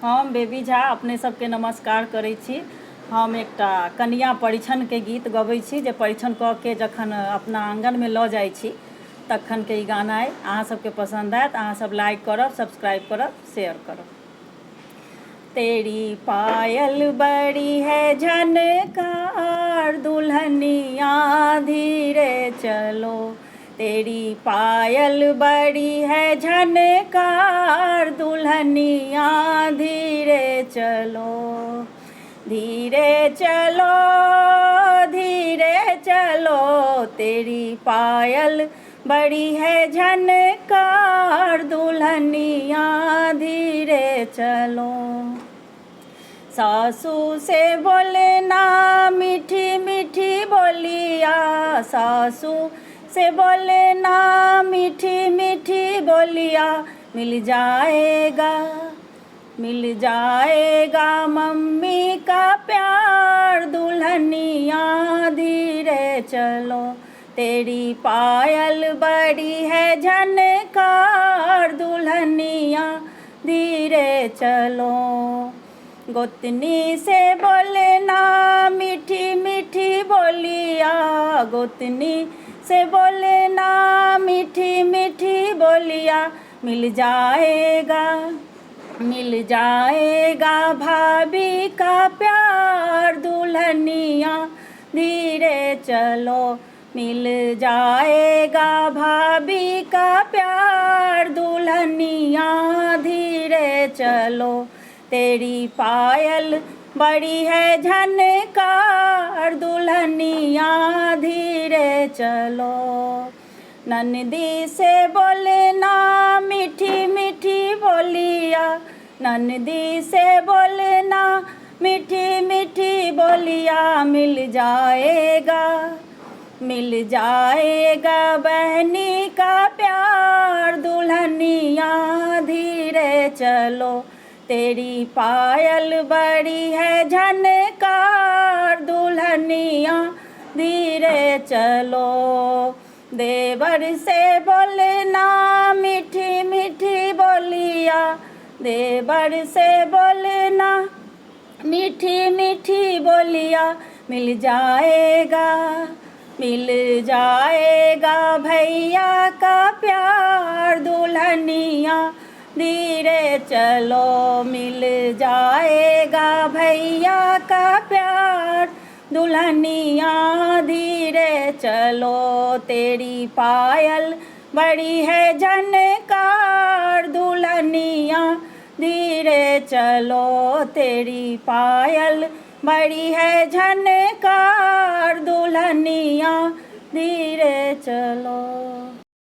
हम बेबी झा अपने सबके नमस्कार करै छी। हम एकटा कन्या परिछन के गीत गबै छी जे परिछन कऽ के जखन अपना आंगन में लऽ जाइ छी तखन के ई गाना अइ। अहाँ सबके पसंद आयत, अहाँ सब लाइक करब, सब्सक्राइब करब, शेयर करब। तेरी पायल बड़ी है झनकार दुल्हनिया धीरे चलो, तेरी पायल बड़ी है झनकार दुल्हनिया धीरे चलो, धीरे चलो, धीरे चलो, तेरी पायल बड़ी है झनकार दुल्हनिया धीरे चलो। सासू से बोले ना मीठी मीठी बोलिया, सासू से बोले ना मीठी मीठी बोलिया, मिल जाएगा, मिल जाएगा मम्मी का प्यार दुल्हनिया धीरे चलो, तेरी पायल बड़ी है झनकार दुल्हनिया धीरे चलो। गोतनी से बोले ना मीठी मीठी बोलिया, गोतनी से बोले ना मीठी मीठी बोलिया, मिल जाएगा, मिल जाएगा भाभी का प्यार दुल्हनिया धीरे चलो, मिल जाएगा भाभी का प्यार दुल्हनिया धीरे चलो, तेरी पायल बड़ी है झनकार दुल्हनिया धीरे चलो। ननदी से बोले ना मीठी मीठी बोलिया, ननदी से बोले ना मीठी मीठी बोलिया, मिल जाएगा, मिल जाएगा बहनी का प्यार दुल्हनिया धीरे चलो, तेरी पायल बड़ी है झनकार दुल्हनिया धीरे चलो। देवर से बोले ना मीठी मीठी बोलिया, देवर से बोले ना मीठी मीठी बोलिया, मिल जाएगा, मिल जाएगा भैया का प्यार दुल्हनिया धीरे चलो, मिल जाएगा भैया का प्यार दुल्हनिया धीरे चलो, तेरी पायल बड़ी है झनकार दुल्हनिया धीरे चलो, तेरी पायल बड़ी है झनकार दुल्हनिया धीरे चलो।